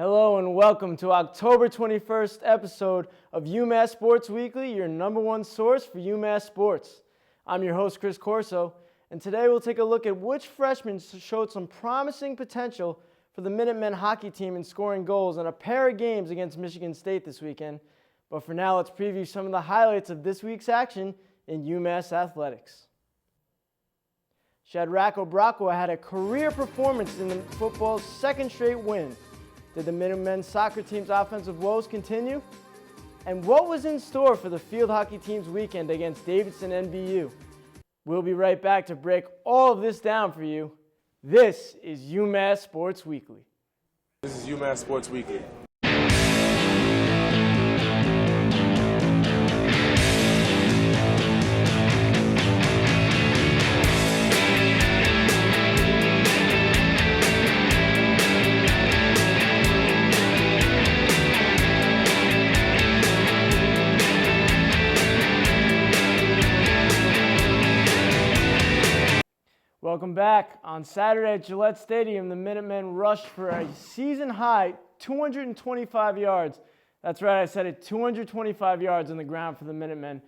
Hello and welcome to October 21st episode of UMass Sports Weekly, your number one source for UMass sports. I'm your host, Chris Corso, and today we'll take a look at which freshmen showed some promising potential for the Minutemen hockey team in scoring goals in a pair of games against Michigan State this weekend. But for now, let's preview some of the highlights of this week's action in UMass athletics. Shadrach Obrakwa had a career performance in the football's second straight win. Did the Minutemen soccer team's offensive woes continue? And what was in store for the field hockey team's weekend against Davidson NBU? We'll be right back to break all of this down for you. This is UMass Sports Weekly. This is UMass Sports Weekly. Welcome back. On Saturday at Gillette Stadium, the Minutemen rushed for a season-high 225 yards. That's right, I said it, 225 yards on the ground for the Minutemen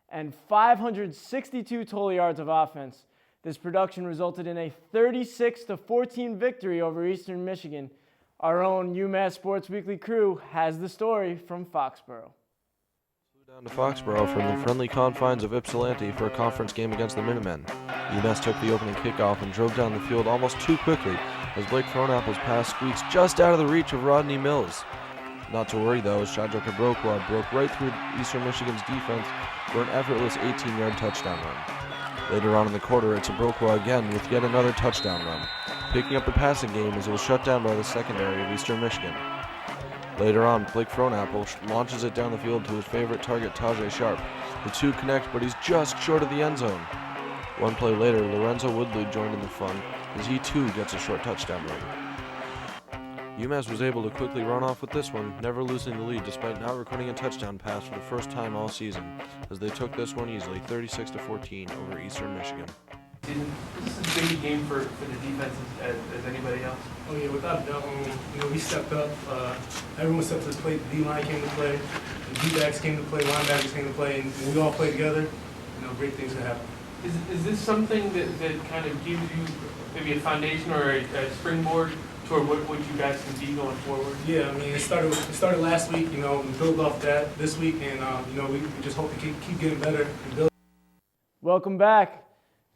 and 562 total yards of offense. This production resulted in a 36-14 victory over Eastern Michigan. Our own UMass Sports Weekly crew has the story from Foxborough. Down to Foxborough from the friendly confines of Ypsilanti for a conference game against the Minutemen. UMass took the opening kickoff and drove down the field almost too quickly as Blake Fronapple's pass squeaks just out of the reach of Rodney Mills. Not to worry though, as Shadrach Obrakwa broke right through Eastern Michigan's defense for an effortless 18-yard touchdown run. Later on in the quarter, it's Obrakwa again with yet another touchdown run, picking up the passing game as it was shut down by the secondary of Eastern Michigan. Later on, Blake Fronapple launches it down the field to his favorite target, Tajay Sharp. The two connect, but he's just short of the end zone. One play later, Lorenzo Woodley joined in the fun as he too gets a short touchdown run. UMass was able to quickly run off with this one, never losing the lead despite not recording a touchdown pass for the first time all season, as they took this one easily, 36-14 over Eastern Michigan. Is this as big a game for the defense as anybody else? Oh yeah, without a doubt. We stepped up. Everyone stepped to the plate. The D-line came to play. The D-backs came to play. Linebackers came to play. And when we all played together, great things could happen. Is this something that kind of gives you maybe a foundation or a springboard toward what you guys can be going forward? Yeah, it started last week. We built off that this week, and we just hope to keep getting better and build. Welcome back.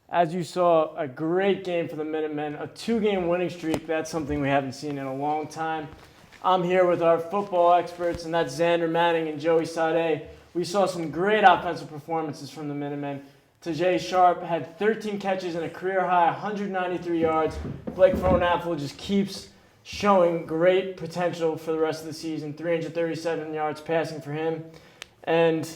As you saw, a great game for the Minutemen, a 2-game winning streak. That's something we haven't seen in a long time. I'm here with our football experts, and that's Xander Manning and Joey Sade. We saw some great offensive performances from the Minutemen. Tajay Sharp had 13 catches and a career-high 193 yards. Blake Fronapple just keeps showing great potential for the rest of the season. 337 yards passing for him. And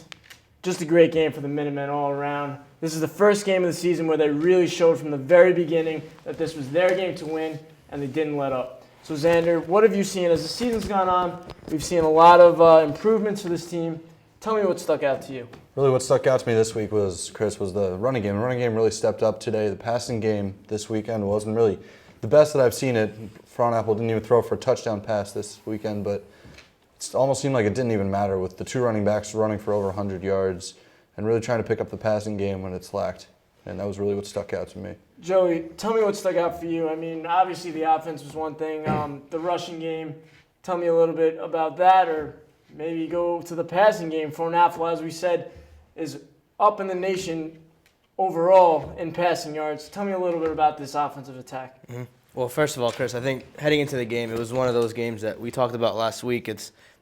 just a great game for the Minutemen all around. This is the first game of the season where they really showed from the very beginning that this was their game to win, and they didn't let up. So, Xander, what have you seen as the season's gone on? We've seen a lot of improvements for this team. Tell me what stuck out to you. Really what stuck out to me this week was the running game. The running game really stepped up today. The passing game this weekend wasn't really the best that I've seen it. Fronapple didn't even throw for a touchdown pass this weekend, but it almost seemed like it didn't even matter with the two running backs running for over 100 yards and really trying to pick up the passing game when it's lacked. And that was really what stuck out to me. Joey, tell me what stuck out for you. Obviously the offense was one thing. The rushing game, tell me a little bit about that, or maybe go to the passing game. Fronapple, as we said, is up in the nation overall in passing yards. Tell me a little bit about this offensive attack. Mm-hmm. Well, first of all, Chris, I think heading into the game, it was one of those games that we talked about last week.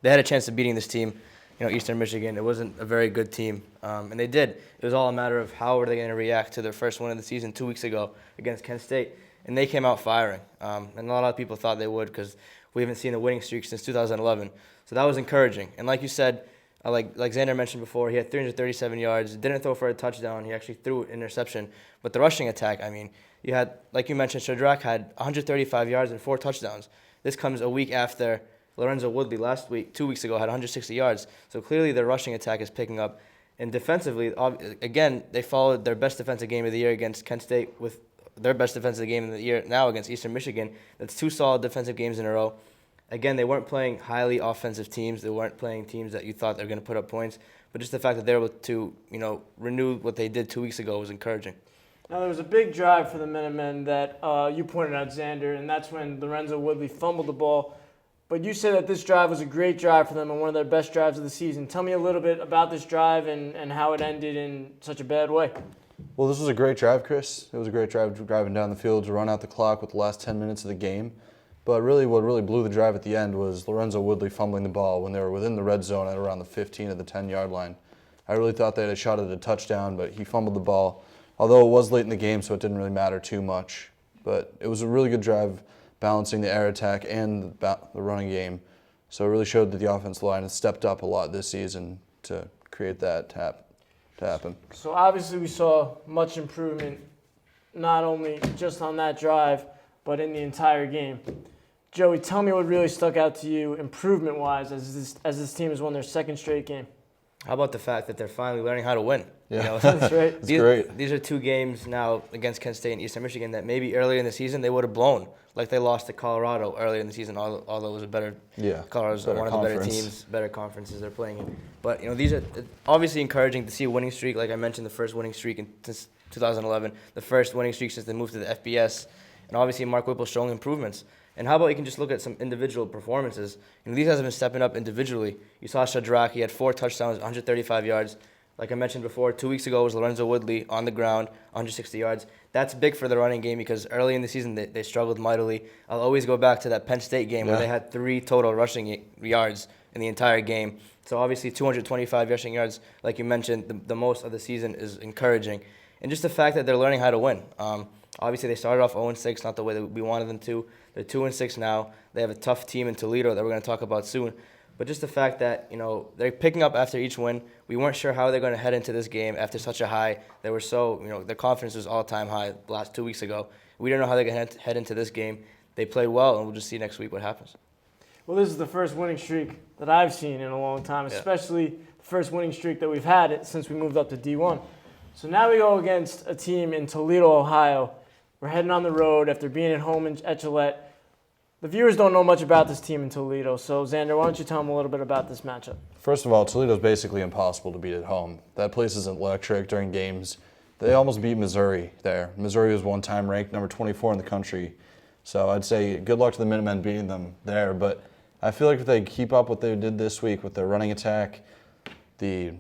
They had a chance of beating this team, Eastern Michigan. It wasn't a very good team, and they did. It was all a matter of how were they going to react to their first win of the season 2 weeks ago against Kent State, and they came out firing. And a lot of people thought they would because we haven't seen a winning streak since 2011. So that was encouraging. And like you said, like Xander mentioned before, he had 337 yards, didn't throw for a touchdown. He actually threw an interception. But the rushing attack, you had, like you mentioned, Shadrach had 135 yards and 4 touchdowns. This comes a week after Lorenzo Woodley 2 weeks ago, had 160 yards. So clearly their rushing attack is picking up. And defensively, again, they followed their best defensive game of the year against Kent State with their best defensive game of the year now against Eastern Michigan. That's 2 solid defensive games in a row. Again, they weren't playing highly offensive teams. They weren't playing teams that you thought they were going to put up points. But just the fact that they were able to, renew what they did 2 weeks ago was encouraging. Now, there was a big drive for the Minutemen that you pointed out, Xander, and that's when Lorenzo Woodley fumbled the ball. But you said that this drive was a great drive for them and one of their best drives of the season. Tell me a little bit about this drive and how it ended in such a bad way. Well, this was a great drive, Chris. It was a great drive driving down the field to run out the clock with the last 10 minutes of the game. But really, what really blew the drive at the end was Lorenzo Woodley fumbling the ball when they were within the red zone at around the 15 of the 10-yard line. I really thought they had a shot at a touchdown, but he fumbled the ball. Although it was late in the game, so it didn't really matter too much. But it was a really good drive, balancing the air attack and the running game. So it really showed that the offensive line has stepped up a lot this season to create that to happen. So obviously we saw much improvement, not only just on that drive, but in the entire game. Joey, tell me what really stuck out to you improvement-wise as this team has won their second straight game. How about the fact that they're finally learning how to win? Yeah, That's right. It's great. These are 2 games now against Kent State and Eastern Michigan that maybe earlier in the season they would have blown. Like they lost to Colorado earlier in the season, although it was a better Colorado's better one of the better conference. teams, better conferences they're playing in. But these are obviously encouraging to see a winning streak. Like I mentioned, the first winning streak since 2011, the first winning streak since they moved to the FBS, and obviously Mark Whipple showing improvements. And how about you can just look at some individual performances? These guys have been stepping up individually. You saw Shadrach, he had 4 touchdowns, 135 yards. Like I mentioned before, 2 weeks ago was Lorenzo Woodley on the ground, 160 yards. That's big for the running game because early in the season they struggled mightily. I'll always go back to that Penn State game where they had 3 total rushing yards in the entire game. So obviously 225 rushing yards, like you mentioned, the most of the season is encouraging. And just the fact that they're learning how to win. Obviously they started off 0-6, not the way that we wanted them to. They're 2-6 now. They have a tough team in Toledo that we're going to talk about soon. But just the fact that, they're picking up after each win. We weren't sure how they're going to head into this game after such a high. They were so, their confidence was all-time high the last 2 weeks ago. We didn't know how they're going to head into this game. They played well, and we'll just see next week what happens. Well, this is the first winning streak that I've seen in a long time, especially the first winning streak that we've had since we moved up to D1. So now we go against a team in Toledo, Ohio. We're heading on the road after being at home at Gillette. The viewers don't know much about this team in Toledo, so Xander, why don't you tell them a little bit about this matchup? First of all, Toledo's basically impossible to beat at home. That place is electric during games. They almost beat Missouri there. Missouri was one time ranked number 24 in the country. So I'd say good luck to the Minutemen beating them there. But I feel like if they keep up what they did this week with their running attack, the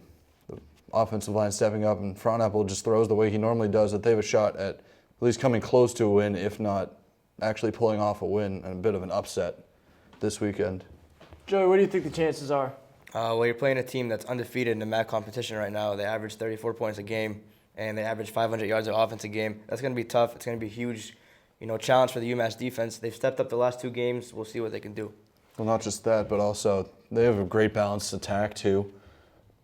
offensive line stepping up, and Front Apple just throws the way he normally does, that they have a shot at least coming close to a win, if not actually pulling off a win and a bit of an upset this weekend. Joey, what do you think the chances are? Well, you're playing a team that's undefeated in the MAC competition right now. They average 34 points a game, and they average 500 yards of offense a game. That's going to be tough. It's going to be a huge, challenge for the UMass defense. They've stepped up the last 2 games. We'll see what they can do. Well, not just that, but also they have a great balanced attack too.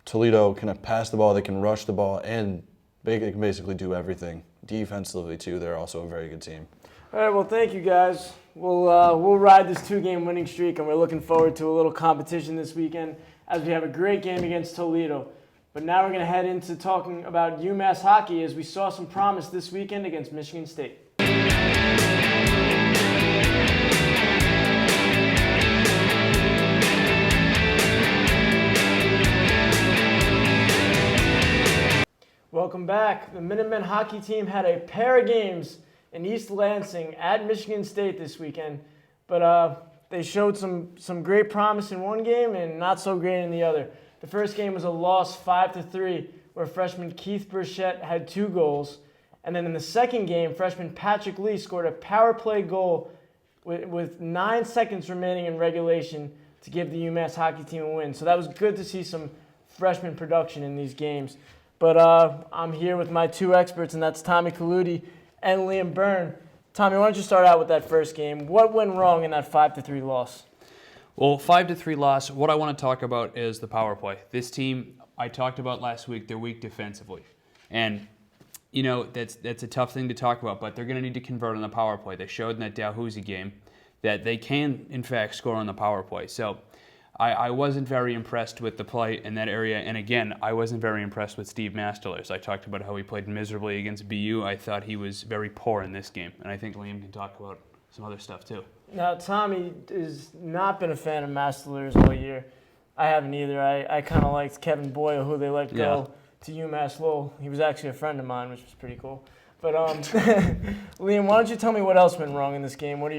Toledo can pass the ball, they can rush the ball, and they can basically do everything. Defensively too, they're also a very good team. All right, well, thank you, guys. We'll ride this 2-game winning streak, and we're looking forward to a little competition this weekend as we have a great game against Toledo. But now we're going to head into talking about UMass hockey as we saw some promise this weekend against Michigan State. Welcome back. The Minutemen hockey team had a pair of games in East Lansing at Michigan State this weekend, but they showed some great promise in one game and not so great in the other. The first game was a loss 5-3, where freshman Keith Burchett had 2 goals, and then in the second game, freshman Patrick Lee scored a power play goal with 9 seconds remaining in regulation to give the UMass hockey team a win. So that was good to see some freshman production in these games. But I'm here with my 2 experts, and that's Tommy Kaludi and Liam Byrne. Tommy, why don't you start out with that first game? What went wrong in that 5-3 loss? Well, 5-3 loss, what I want to talk about is the power play. This team, I talked about last week, they're weak defensively. And, that's a tough thing to talk about, but they're going to need to convert on the power play. They showed in that Dalhousie game that they can, in fact, score on the power play. So I wasn't very impressed with the play in that area. And again, I wasn't very impressed with Steve Masterless. I talked about how he played miserably against BU. I thought he was very poor in this game. And I think Liam can talk about some other stuff too. Now, Tommy has not been a fan of Massillers all year. I haven't either. I kind of liked Kevin Boyle, who they let go to UMass Lowell. He was actually a friend of mine, which was pretty cool. But Liam, why don't you tell me what else went wrong in this game? What's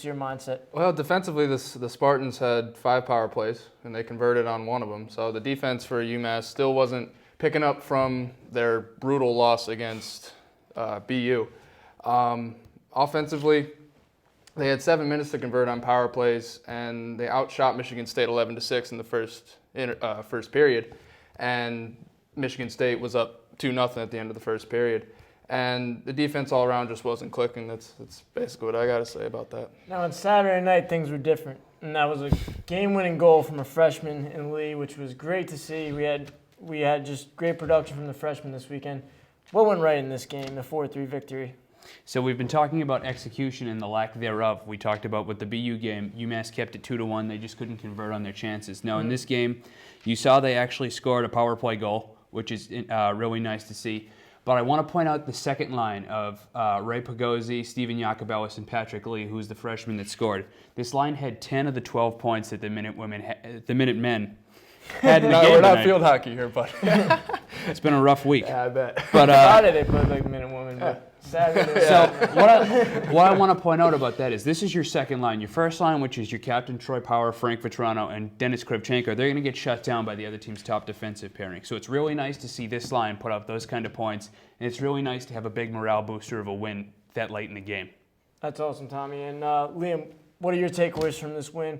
your mindset? Well, defensively, the Spartans had 5 power plays, and they converted on one of them. So the defense for UMass still wasn't picking up from their brutal loss against BU. Offensively, they had 7 minutes to convert on power plays, and they outshot Michigan State 11-6 in the first period. And Michigan State was up 2-0 at the end of the first period. And the defense all around just wasn't clicking. That's basically what I got to say about that. Now, on Saturday night, things were different. And that was a game-winning goal from a freshman in Lee, which was great to see. We had just great production from the freshmen this weekend. What went right in this game, the 4-3 victory? So we've been talking about execution and the lack thereof. We talked about with the BU game, UMass kept it 2-1. They just couldn't convert on their chances. Now, in this game, you saw they actually scored a power play goal, which is really nice to see. But I want to point out the second line of Ray Pagozzi, Steven Jacobellis, and Patrick Lee, who's the freshman that scored. This line had 10 of the 12 points that the Minutemen had in the game We're not tonight. field hockey here, but It's been a rough week. yeah, I bet. But Friday they played like Minutewomen, but Saturday. So what I want to point out about that is this is your second line. Your first line, which is your captain Troy Power, Frank Vetrano, and Dennis Krivchenko, they're going to get shut down by the other team's top defensive pairing. So it's really nice to see this line put up those kind of points, and it's really nice to have a big morale booster of a win that late in the game. That's awesome, Tommy. And Liam, what are your takeaways from this win?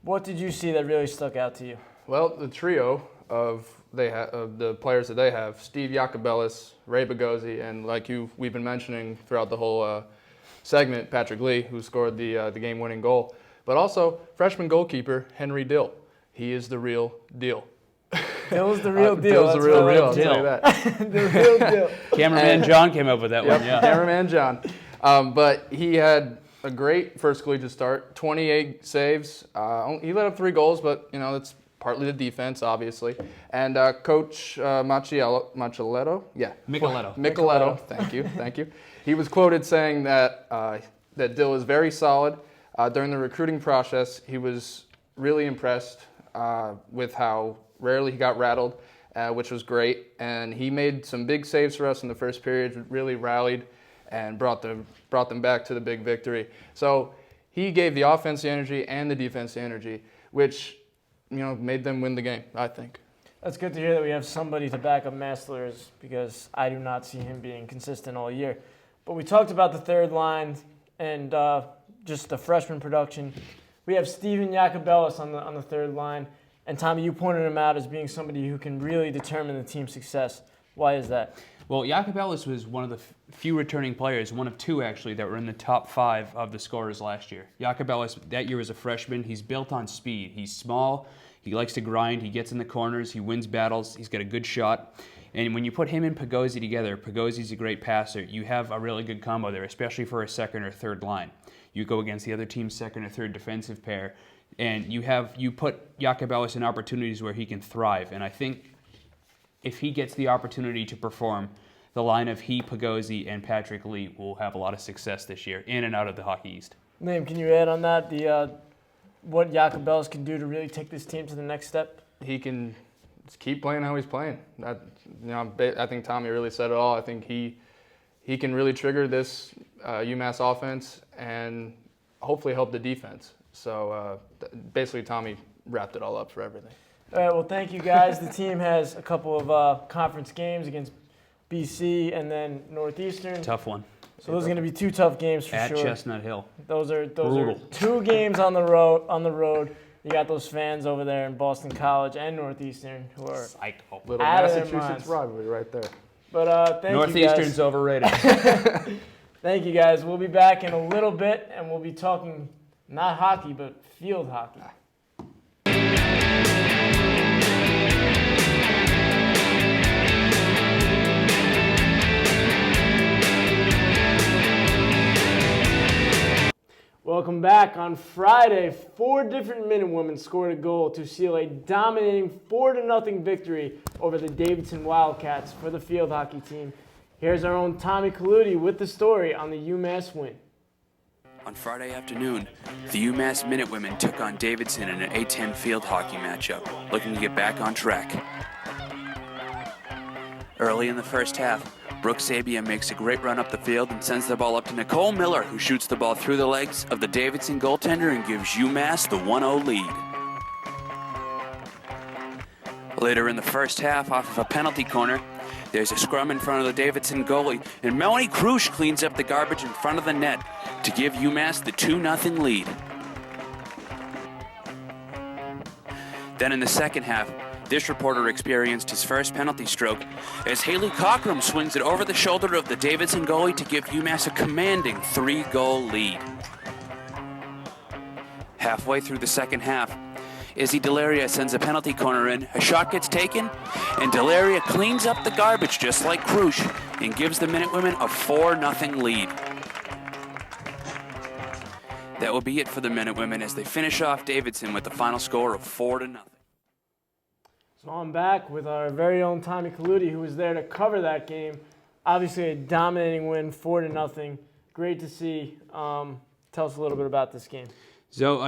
What did you see that really stuck out to you? Well, the trio of the players that they have, Steve Jacobellis, Ray Pagozzi, and we've been mentioning throughout the whole segment, Patrick Lee, who scored the game-winning goal. But also, freshman goalkeeper Henry Dill. He is the real deal. Dill's the real deal. Dill's the real deal, I'll tell you that. The real deal. Cameraman John came up with that one, yeah. Cameraman John. But he had a great first collegiate start, 28 saves. He let up 3 goals, but that's partly the defense, obviously. And Coach Micheletto, thank you. He was quoted saying that Dill is very solid. During the recruiting process, he was really impressed with how rarely he got rattled, which was great. And he made some big saves for us in the first period, really rallied and brought them back to the big victory. So he gave the offense the energy and the defense the energy, which made them win the game, I think. That's good to hear that we have somebody to back up Massillers, because I do not see him being consistent all year. But we talked about the third line and just the freshman production. We have Steven Jacobellis on the third line. And Tommy, you pointed him out as being somebody who can really determine the team's success. Why is that? Well, Jacobellis was one of the few returning players, one of 2 actually, that were in the top 5 of the scorers last year. Jacobellis, that year as a freshman, he's built on speed. He's small, he likes to grind, he gets in the corners, he wins battles, he's got a good shot. And when you put him and Pagozzi together, Pagozzi's a great passer. You have a really good combo there, especially for a second or third line. You go against the other team's second or third defensive pair, and you put Jacobellis in opportunities where he can thrive. And I think if he gets the opportunity to perform, the line of he, Pagozzi, and Patrick Lee will have a lot of success this year in and out of the Hockey East. Liam, can you add on that what Jacobellis can do to really take this team to the next step? He can just keep playing how he's playing. I think Tommy really said it all. I think he can really trigger this UMass offense and hopefully help the defense. So basically, Tommy wrapped it all up for everything. All right, well, thank you, guys. The team has a couple of conference games against BC and then Northeastern. Tough one. So those are going to be 2 tough games for At sure. Chestnut Hill. Those are Brutal. 2 games on the road. You got those fans over there in Boston College and Northeastern who are Psycho. Little out of their Massachusetts minds. rivalry right there. But thank you, Northeastern's guys. overrated. Thank you, guys. We'll be back in a little bit, and we'll be talking not hockey, but field hockey. Welcome back. On Friday, 4 different Minutewomen scored a goal to seal a dominating 4-0 victory over the Davidson Wildcats for the field hockey team. Here's our own Tommy Colludi with the story on the UMass win. On Friday afternoon, the UMass Minutewomen took on Davidson in an A-10 field hockey matchup, looking to get back on track. Early in the first half, Brooke Sabia makes a great run up the field and sends the ball up to Nicole Miller, who shoots the ball through the legs of the Davidson goaltender and gives UMass the 1-0 lead. Later in the first half, off of a penalty corner, there's a scrum in front of the Davidson goalie, and Melanie Krusch cleans up the garbage in front of the net to give UMass the 2-0 lead. Then in the second half, this reporter experienced his first penalty stroke as Haley Cockrum swings it over the shoulder of the Davidson goalie to give UMass a commanding 3-goal lead. Halfway through the second half, Izzy Delaria sends a penalty corner in, a shot gets taken, and Delaria cleans up the garbage just like Krusch and gives the Minutewomen a 4-0 lead. That will be it for the Minutewomen as they finish off Davidson with the final score of 4-0. So I'm back with our very own Tommy Kaludi, who was there to cover that game. Obviously a dominating win, 4-0. Great to see. Tell us a little bit about this game. So,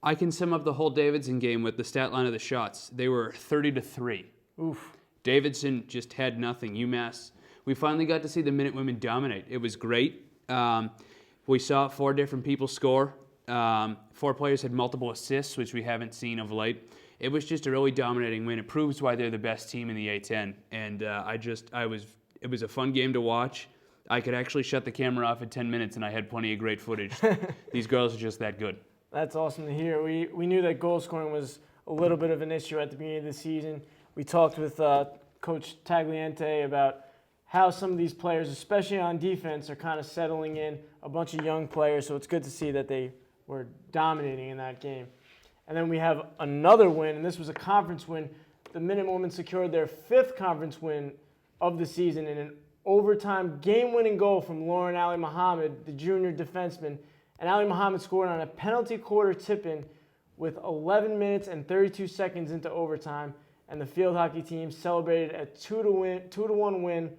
I can sum up the whole Davidson game with the stat line of the shots. They were 30-3. Oof. Davidson just had nothing. UMass, we finally got to see the Minutewomen dominate. It was great. We saw 4 different people score. 4 players had multiple assists, which we haven't seen of late. It was just a really dominating win. It proves why they're the best team in the A-10. And it was a fun game to watch. I could actually shut the camera off in 10 minutes, and I had plenty of great footage. These girls are just that good. That's awesome to hear. We knew that goal scoring was a little bit of an issue at the beginning of the season. We talked with Coach Tagliente about how some of these players, especially on defense, are kind of settling in, a bunch of young players, so it's good to see that they were dominating in that game. And then we have another win, and this was a conference win. The Minutewomen secured their 5th conference win of the season in an overtime game-winning goal from Lauren Ali Muhammad, the junior defenseman. And Ali Muhammad scored on a penalty quarter tip-in with 11 minutes and 32 seconds into overtime, and the field hockey team celebrated a 2-1 win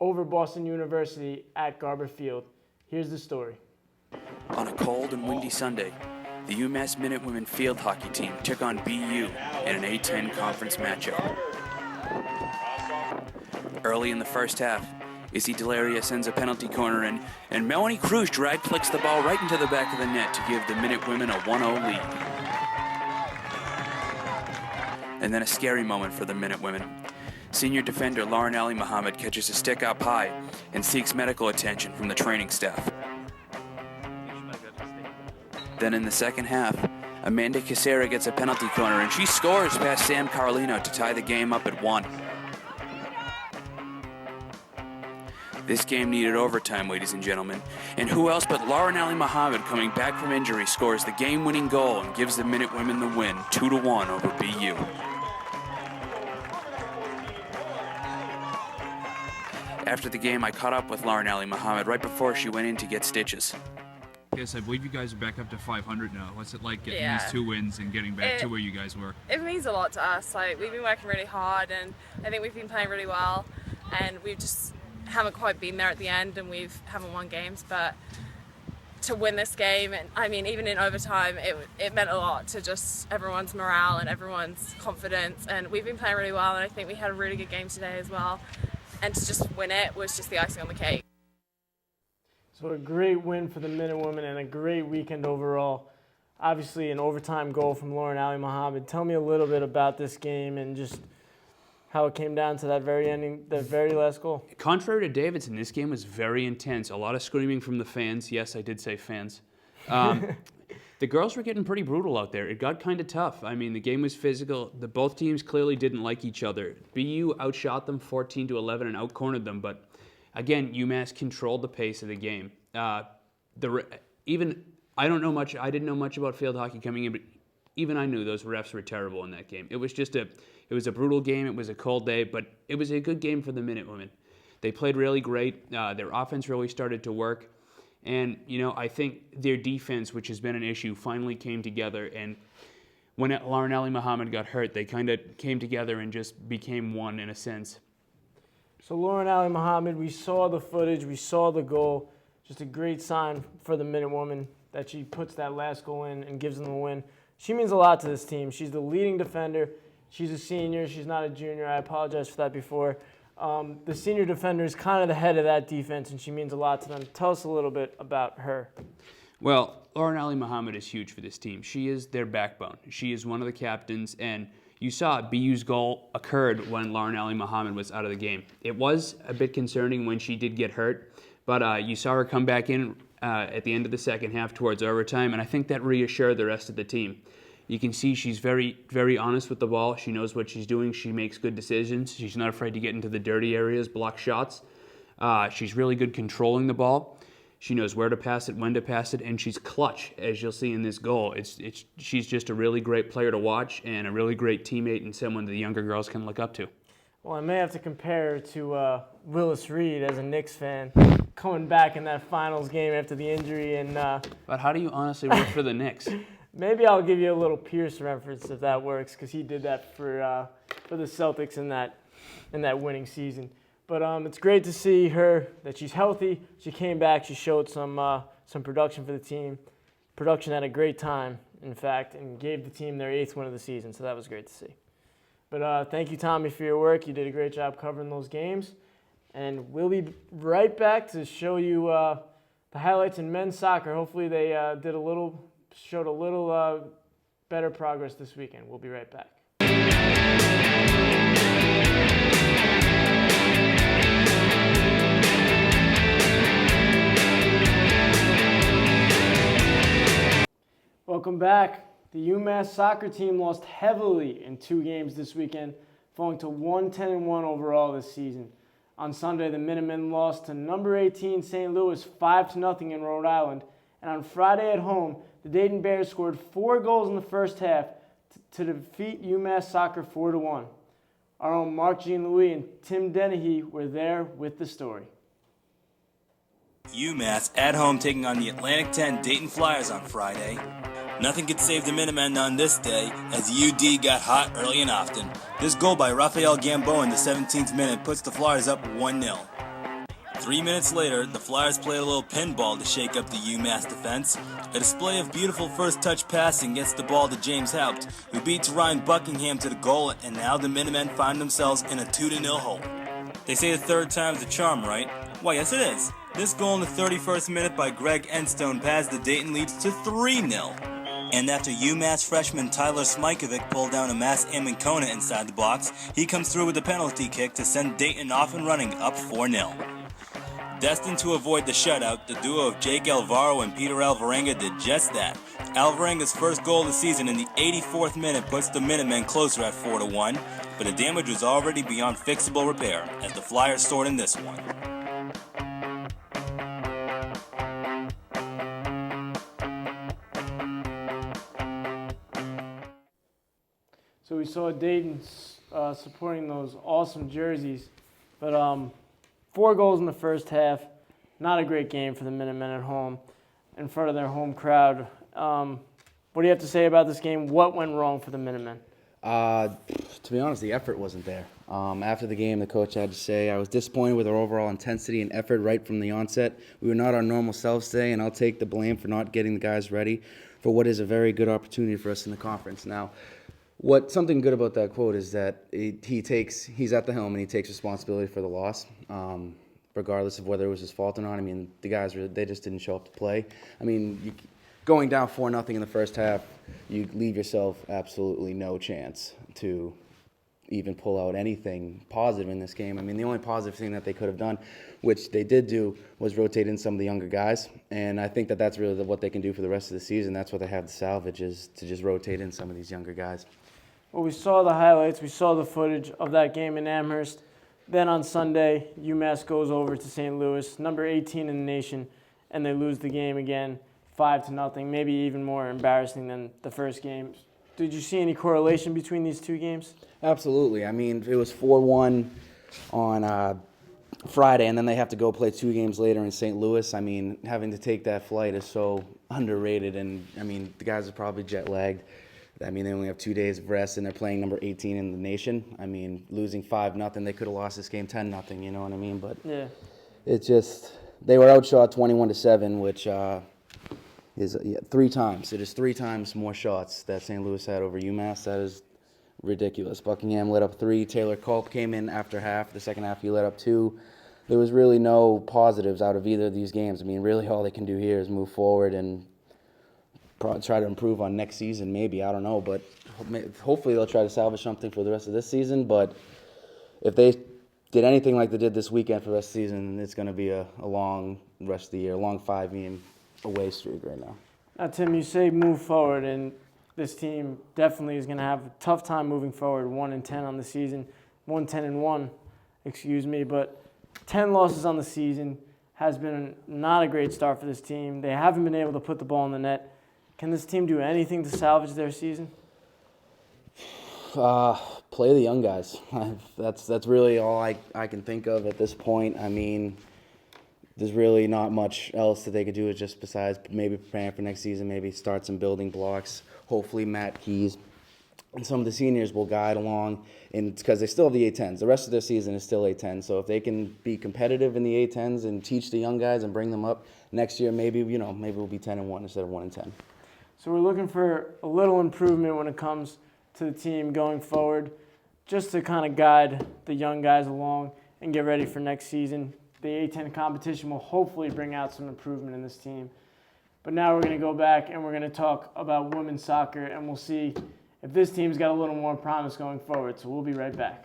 over Boston University at Garber Field. Here's the story. On a cold and windy Sunday, the UMass Minutewomen field hockey team took on BU in an A-10 conference matchup. Early in the first half, Izzy Delaria sends a penalty corner in, and Melanie Krusch drag flicks the ball right into the back of the net to give the Minutewomen a 1-0 lead. And then a scary moment for the Minutewomen. Senior defender Lauren Ali Muhammad catches a stick up high and seeks medical attention from the training staff. Then in the second half, Amanda Casera gets a penalty corner and she scores past Sam Carlino to tie the game up at 1. This game needed overtime, ladies and gentlemen, and who else but Lauren Ali Muhammad, coming back from injury, scores the game-winning goal and gives the Minutewomen the win, 2-1 over BU. After the game, I caught up with Lauren Ali Muhammad right before she went in to get stitches. Yes, I believe you guys are back up to 500 now. What's it like getting these 2 wins and getting back to where you guys were? It means a lot to us. We've been working really hard, and I think we've been playing really well, and we just haven't quite been there at the end, and we haven't won games. But to win this game, and even in overtime, it meant a lot to just everyone's morale and everyone's confidence. And we've been playing really well, and I think we had a really good game today as well. And to just win it was just the icing on the cake. So a great win for the Minutewomen and a great weekend overall. Obviously an overtime goal from Lauren Ali Muhammad. Tell me a little bit about this game and just how it came down to that very ending, that very last goal. Contrary to Davidson, this game was very intense. A lot of screaming from the fans. Yes, I did say fans. The girls were getting pretty brutal out there. It got kind of tough. The game was physical. Both teams clearly didn't like each other. BU outshot them 14-11 and outcornered them, but again, UMass controlled the pace of the game. I didn't know much about field hockey coming in, but even I knew those refs were terrible in that game. It was a brutal game. It was a cold day, but it was a good game for the Minutewomen. They played really great. Their offense really started to work. And, I think their defense, which has been an issue, finally came together. And when Lauren Ali Muhammad got hurt, they kind of came together and just became one in a sense. So Lauren Ali Muhammad, we saw the footage, we saw the goal. just a great sign for the Minutewoman that she puts that last goal in and gives them the win. She means a lot to this team. She's the leading defender. She's a senior. She's not a junior. I apologize for that before. The senior defender is kind of the head of that defense, and she means a lot to them. Tell us a little bit about her. Well, Lauren Ali Muhammad is huge for this team. She is their backbone. She is one of the captains, and you saw BU's goal occurred when Lauren Ali Muhammad was out of the game. It was a bit concerning when she did get hurt, but you saw her come back in at the end of the second half towards overtime, and I think that reassured the rest of the team. You can see she's very, very honest with the ball. She knows what she's doing. She makes good decisions. She's not afraid to get into the dirty areas, block shots. She's really good controlling the ball. She knows where to pass it, when to pass it, and she's clutch, as you'll see in this goal. She's just a really great player to watch and a really great teammate and someone the younger girls can look up to. Well, I may have to compare her to Willis Reed as a Knicks fan, coming back in that finals game after the injury. And but how do you honestly root for the Knicks? Maybe I'll give you a little Pierce reference if that works, because he did that for the Celtics in that winning season. But it's great to see her, that she's healthy. She came back. She showed some production for the team. Production at a great time, in fact, and gave the team their 8th win of the season. So that was great to see. But thank you, Tommy, for your work. You did a great job covering those games. And we'll be right back to show you the highlights in men's soccer. Hopefully they showed a little better progress this weekend. We'll be right back. Welcome back. The UMass soccer team lost heavily in 2 games this weekend, falling to 1-10-1 overall this season. On Sunday, the Minutemen lost to number 18 St. Louis 5-0 in Rhode Island. And on Friday at home, the Dayton Bears scored 4 goals in the first half to defeat UMass soccer 4-1. Our own Mark Jean-Louis and Tim Dennehy were there with the story. UMass at home taking on the Atlantic 10 Dayton Flyers on Friday. Nothing could save the Minutemen on this day as UD got hot early and often. This goal by Rafael Gamboa in the 17th minute puts the Flyers up 1-0. 3 minutes later, the Flyers played a little pinball to shake up the UMass defense. A display of beautiful first touch passing gets the ball to James Haupt, who beats Ryan Buckingham to the goal, and now the Minutemen find themselves in a 2-0 hole. They say the third time's the charm, right? Why, yes it is. This goal in the 31st minute by Greg Enstone pads the Dayton leads to 3-0. And after UMass freshman Tyler Smajkovic pulled down a Mass Amankona inside the box, he comes through with a penalty kick to send Dayton off and running up 4-0. Destined to avoid the shutout, the duo of Jake Alvaro and Peter Alvarenga did just that. Alvarenga's first goal of the season in the 84th minute puts the Minutemen closer at 4-1, but the damage was already beyond fixable repair as the Flyers soared in this one. So we saw Dayton supporting those awesome jerseys, but 4 goals in the first half. Not a great game for the Minutemen at home in front of their home crowd. What do you have to say about this game? What went wrong for the Minutemen? To be honest, the effort wasn't there. After the game, the coach had to say, I was disappointed with our overall intensity and effort right from the onset. We were not our normal selves today, and I'll take the blame for not getting the guys ready for what is a very good opportunity for us in the conference. Now, something good about that quote is that he's at the helm and he takes responsibility for the loss, regardless of whether it was his fault or not. I mean, the guys they just didn't show up to play. I mean, going down 4-0 in the first half, you leave yourself absolutely no chance to even pull out anything positive in this game. I mean, the only positive thing that they could have done, which they did do, was rotate in some of the younger guys. And I think that that's really what they can do for the rest of the season. That's what they have to salvage, is to just rotate in some of these younger guys. Well, we saw the highlights. We saw the footage of that game in Amherst. Then on Sunday, UMass goes over to St. Louis, number 18 in the nation, and they lose the game again, 5-0, maybe even more embarrassing than the first game. Did you see any correlation between these 2 games? Absolutely. I mean, it was 4-1 on Friday, and then they have to go play 2 games later in St. Louis. I mean, having to take that flight is so underrated, and, I mean, the guys are probably jet-lagged. I mean, they only have 2 days of rest, and they're playing number 18 in the nation. I mean, losing 5-0, they could have lost this game 10-0, you know what I mean? But yeah, it just, they were outshot 21-7, which is 3 times. It is 3 times more shots that St. Louis had over UMass. That is ridiculous. Buckingham let up 3. Taylor Culp came in after half. The second half, he let up 2. There was really no positives out of either of these games. I mean, really all they can do here is move forward and try to improve on next season, maybe. I don't know, but hopefully they'll try to salvage something for the rest of this season. But if they did anything like they did this weekend for the rest of the season, it's going to be a long rest of the year, a long 5-game away streak right now. Now, Tim, you say move forward, and this team definitely is going to have a tough time moving forward. 1-10 on the season, 1-10-1, excuse me, but 10 losses on the season has been not a great start for this team. They haven't been able to put the ball in the net. Can this team do anything to salvage their season? Play the young guys. That's really all I can think of at this point. I mean, there's really not much else that they could do just besides maybe preparing for next season, maybe start some building blocks. Hopefully Matt Keys and some of the seniors will guide along, and because they still have the A10s. The rest of their season is still A10, so if they can be competitive in the A10s and teach the young guys and bring them up next year, maybe we'll be 10-1 instead of 1-10. So we're looking for a little improvement when it comes to the team going forward, just to kind of guide the young guys along and get ready for next season. The A10 competition will hopefully bring out some improvement in this team. But now we're going to go back and we're going to talk about women's soccer, and we'll see if this team's got a little more promise going forward. So we'll be right back.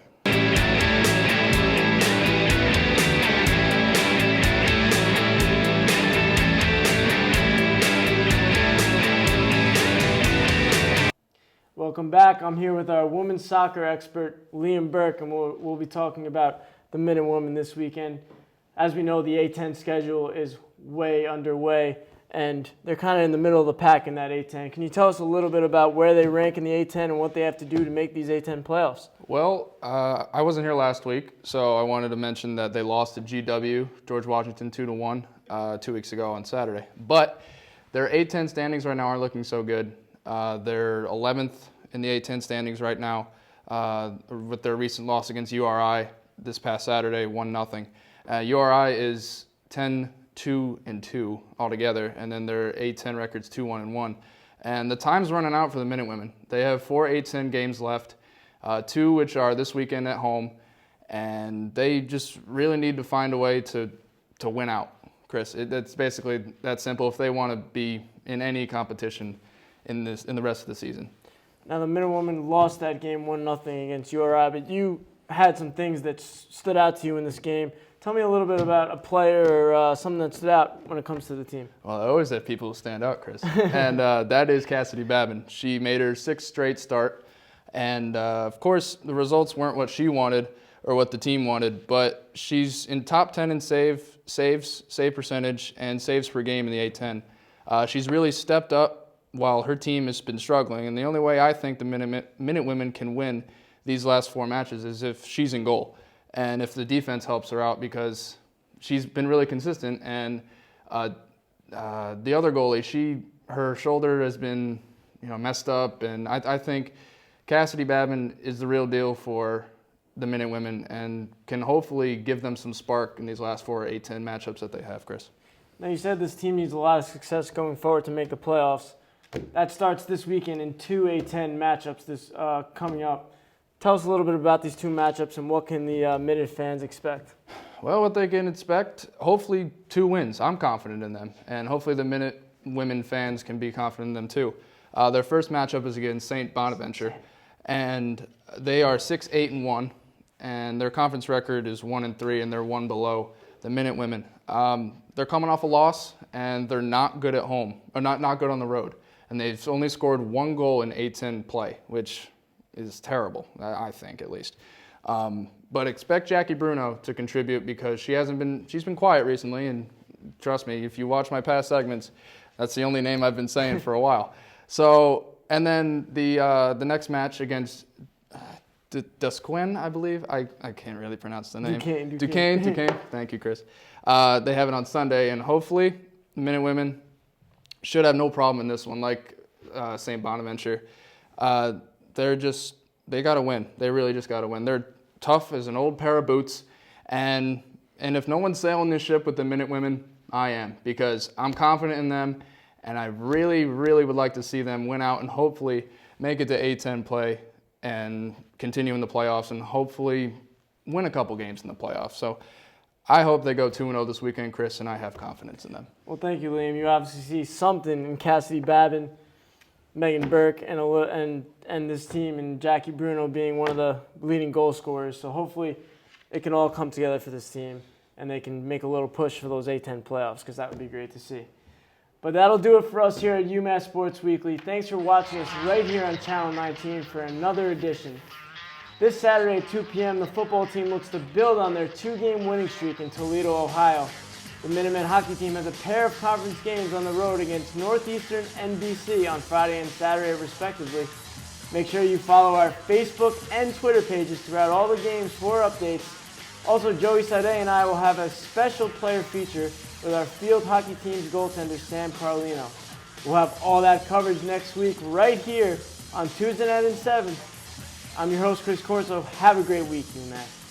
Welcome back. I'm here with our women's soccer expert, Liam Burke, and we'll be talking about the men and women this weekend. As we know, the A10 schedule is way underway, and they're kind of in the middle of the pack in that A10. Can you tell us a little bit about where they rank in the A10 and what they have to do to make these A10 playoffs? Well, I wasn't here last week, so I wanted to mention that they lost to GW, George Washington, 2-1, 2 weeks ago on Saturday. But their A10 standings right now aren't looking so good. They're 11th in the A10 standings right now with their recent loss against URI this past Saturday, 1-0. URI is 10-2-2 altogether, and then their A10 record's 2-1-1. And the time's running out for the Minute Women. They have 4 A10 games left, 2 which are this weekend at home, and they just really need to find a way to win out, Chris. It's basically that simple if they want to be in any competition in the rest of the season. Now, the Minute Women lost that game 1-0 against URI, but you had some things that stood out to you in this game. Tell me a little bit about a player or something that stood out when it comes to the team. Well, I always have people who stand out, Chris. And that is Cassidy Babin. She made her 6th straight start. And, of course, the results weren't what she wanted or what the team wanted, but she's in top 10 in saves, save percentage, and saves per game in the A10. She's really stepped up while her team has been struggling. And the only way I think the Minute Women can win these last 4 matches is if she's in goal. And if the defense helps her out, because she's been really consistent. And the other goalie, her shoulder has been messed up. And I think Cassidy Babin is the real deal for the Minute Women and can hopefully give them some spark in these last 4 A10 matchups that they have, Chris. Now, you said this team needs a lot of success going forward to make the playoffs. That starts this weekend in 2 A10 matchups this coming up. Tell us a little bit about these 2 matchups and what can the Minute fans expect? Well, what they can expect, hopefully 2 wins. I'm confident in them. And hopefully the Minute Women fans can be confident in them too. Their first matchup is against St. Bonaventure. And they are 6-8-1. And their conference record is 1-3, and they're 1 below the Minute Women. They're coming off a loss, and they're not good at home, or not good on the road. And they've only scored 1 goal in A10 play, which is terrible, I think at least. But expect Jackie Bruno to contribute because she's been quiet recently, and trust me, if you watch my past segments, that's the only name I've been saying for a while. So, and then the next match against Dusquin, I believe. I can't really pronounce the name. Duquesne. Thank you, Chris. They have it on Sunday, and hopefully the Minute Women should have no problem in this one, like St. Bonaventure. They got to win. They really just got to win. They're tough as an old pair of boots, and And if no one's sailing this ship with the Minute Women, I am, because I'm confident in them, and I really, really would like to see them win out and hopefully make it to A-10 play and continue in the playoffs and hopefully win a couple games in the playoffs. So I hope they go 2-0 this weekend, Chris, and I have confidence in them. Well, thank you, Liam. You obviously see something in Cassidy Babin, Megan Burke, and this team, and Jackie Bruno being one of the leading goal scorers. So hopefully it can all come together for this team, and they can make a little push for those A-10 playoffs, because that would be great to see. But that'll do it for us here at UMass Sports Weekly. Thanks for watching us right here on Channel 19 for another edition. This Saturday at 2 p.m., the football team looks to build on their 2-game winning streak in Toledo, Ohio. The Minutemen hockey team has a pair of conference games on the road against Northeastern and BC on Friday and Saturday, respectively. Make sure you follow our Facebook and Twitter pages throughout all the games for updates. Also, Joey Sade and I will have a special player feature with our field hockey team's goaltender, Sam Carlino. We'll have all that coverage next week right here on Tuesday night at 7. I'm your host, Chris Corso. Have a great week, UMass.